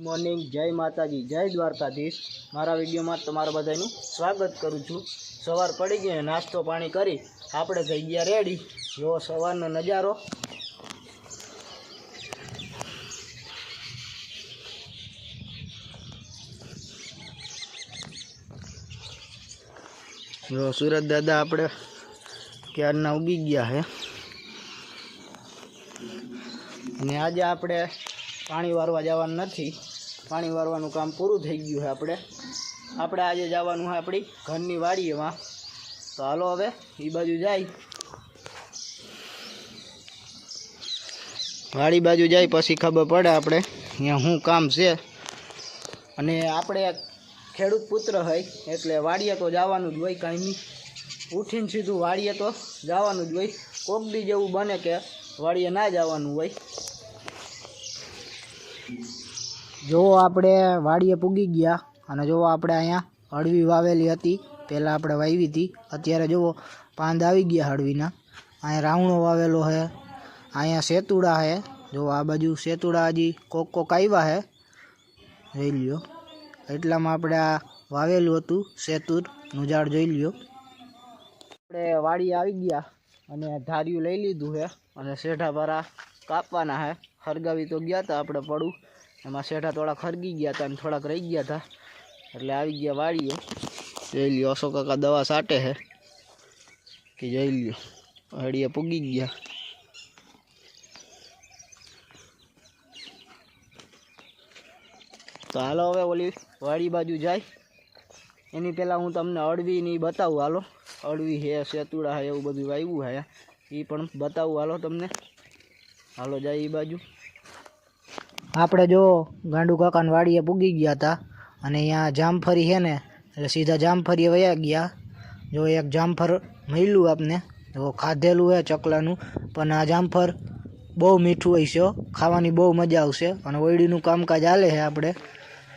Morning जय माताजी जय द्वारकाधीश। मारा विडियो में तमारा बधानु स्वागत करूँ छूँ। सवार पड़ी गई नास्तो पानी करी आपणे थई गया रेडी। जो सवारनो नजारो जो सूरज दादा आपणे क्याરના उगी गया है। ने आज आपणे पाणी वारवा जवानुं नथी, पाणी वारवानुं काम पूरुं थई गयुं है। आपणे आज जवानुं है आपणी घरनी वाड़ीएमां। तो हालो हवे ई बाजू जाई, वाड़ी बाजू जाई पछी खबर पड़े आपणे अहींया शुं काम छे। अने आपणे खेडूत पुत्र है एटले वाड़ीए तो जवानुं ज होय। कांई उठीने सीधું वाड़ीए तो जवानुं ज होय। कोक दी जेवुं बने के वाड़ीए ना जवानुं होय। जो आपणे वाड़ीए पूगी गया अने जो आपणे अहींया हळवी वावेली हती, पहेला आपणे वावी थी। अत्यारे जो पांद आवी गया हळवीना। अहींया रावणो वावेलो है, अहींया सेतुड़ा है। जो आ बाजू सेतुड़ा हजी कोक कोक आव्या है, जोई ल्यो। એટલામાં આપણે આ વાવેલું હતું સેતુરનું ઝાડ જોઈ લ્યો। આપણે વાડી આવી ગયા અને ધાર્યું લઈ લીધું છે અને શેઢા પારા કાપવાના છે। ખરગાવી તો ગયા હતા આપણે પડું, એમાં શેઢા થોડા ખરગી ગયા હતા અને થોડાક રહી ગયા હતા એટલે આવી ગયા વાડીએ। જોઈ લ્યો અશોક કાકા દવા છાંટે છે કે જોઈ લ્યો વાડીએ પૂગી ગયા। तो हालो हवे ओली वाड़ी बाजू जाए एनी पहला हूँ तमने अळवी नी बताऊँ। हालो अळवी है सेतुड़ा है एवं बधुं वाव्युं है ई पण बताऊँ। हालो तमने हालो जाए ई बाजू। आपणे जो गांडू काका ने वाड़ीए पूगी गया था अने अहींया जामफरी है ने એટલે सीधा जामफरीए वया गया। जो एक जामफर मळ्युं आपने जो खाधेलुं है चकलानुं, पण आ जामफर बहु मीठुं होय छे, खावानी बहु मजा आवशे अने ओयडीनुं कामकाज हाले है। आपणे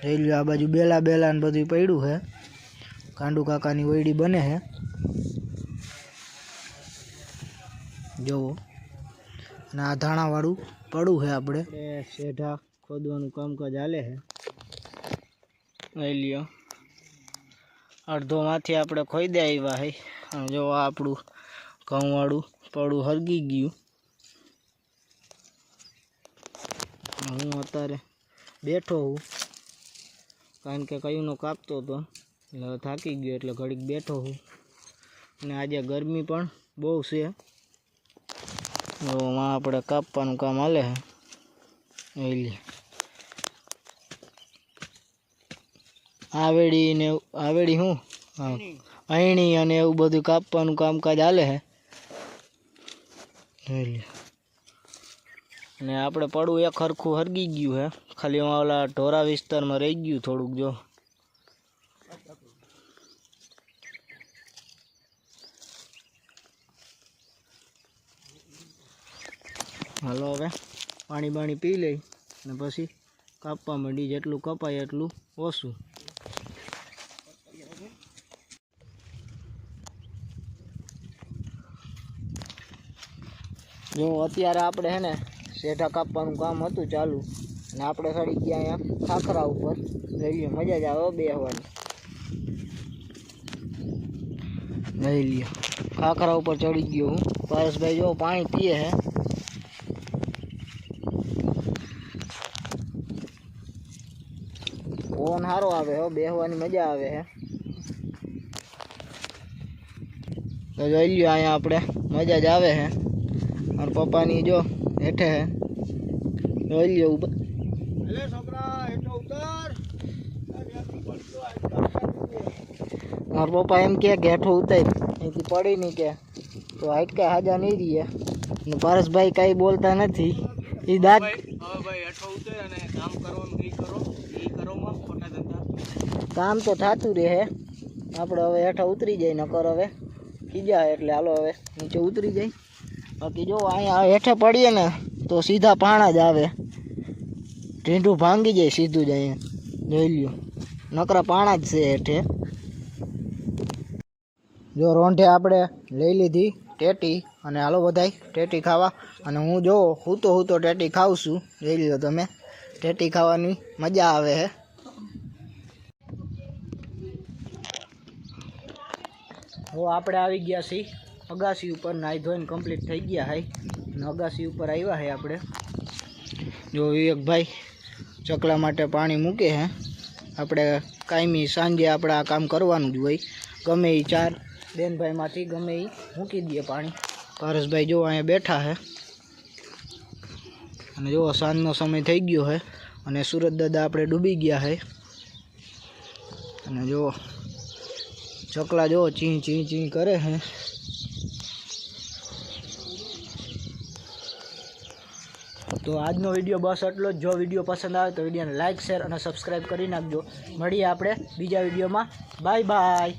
જોઈ લ્યો आ बाजू बेला बेला ने बधुं पड्युं है। गांडू काकानी ओयडी बने है जोवो। अने आ धाणावाळुं पड़ुं है। आपणे शेढा खोदवानुं कामकाज हाले है। જોઈ લ્યો अर्धो मांथी आपणे खोदी आव्या है। जो आपणुं घऊंवाळुं पड़ुं हरगी गयुं। हूँ अत्यारे बैठो हूँ कारण के कयूनो कापतो तो એટલે થાકી ગયો એટલે ઘડીક બેઠો હું। અને આજે ગરમી પણ બહુ છે। જો માં આપણે કાપવાનું કામ હાલે છે। એટલે આવેડી હું અહીણી અને એવું બધું કાપવાનું કામકાજ હાલે છે। એટલે ने आपणे पड़ू एक हरखू हरगी गયું है, खाली ओला ढोरा विस्तार में रही गયું थोड़ुंक। हालो हवे पाणी बाणी पी लई ने पछी कापवा मंडी। जेटलुं कपाय एटलुं ओछुं। जो अत्यारे आपणे है ने शेढा कापवानुं काम हतुं चालू ने आपणे चढ़ी गया अहींया खाखरा उपर। જોઈ લ્યો मजा ज आवे बेहवानी। જોઈ લ્યો खाखरा उपर चढ़ी गयो हूँ। पारस भाई जो पानी पीए है। ओन हारो आवे हो, बेहवानी मजा आवे है। तो જોઈ લ્યો अहींया आपणे मजा ज आवे है। और पप्पानी जो हेठे है જોઈ લ્યો ऊपर। अरे छोकरा हेठे उतर। और पप्पा एम के हेठो उतर एथी पड़ी नहीं के तो हाइट का हाजा नहीं रही है। ने पारस भाई कई बोलता नहीं ई दांत भाई हेठो उतर अने काम करो ई करो में खोटा धंधा काम तो थातुं रहे। आपणे हवे हेठा उतरी जाई नकर हवे खीजा એટલે હાલો હવે નીચે ઉતરી જાય। बाकी जो अहींया हेठे पड़ीए ने तो सीधा पाणा ज आवे, ढींढुं भांगी जाए सीधुं ज। अहींया જોઈ લ્યો नकरा पाणा ज छे हेठे। जो रोंढे आपणे लई लीधी टेटी अने हालो बधाई टेटी खावा। अने हूँ जो हूतो टेटी खाऊं छुं। જોઈ લ્યો તમે ટેટી ખાવાની મજા આવે હે. હવે આપણે આવી ગયા છીએ અગાસી ઉપર, નાહી ધોઈને કમ્પ્લીટ થઈ ગયા હે અને અગાસી ઉપર આવ્યા હે આપણે. જો વિવેકભાઈ ચકલા માટે પાણી મૂકે હે. આપણે કાયમી સાંજે આપણે આ કામ કરવાનું જ હોય, ગમે એ 4 બેનભાઈમાંથી ગમે એ મૂકી દઈએ પાણી. પારસભાઈ જો અહીંયા બેઠા હે અને જો સાંજનો સમય થઈ ગયો હે અને સુરત દાદા આપણે ડૂબી ગયા હે. અને જો ચકલા જો ચી ચી ચી કરે હે. તો આજનો વિડીયો બસ એટલો જ. જો વિડીયો પસંદ આવે તો વિડીયોને લાઇક, શેર અને સબસ્ક્રાઈબ કરી નાખજો. મળીએ આપણે બીજા વિડીયોમાં. Bye bye.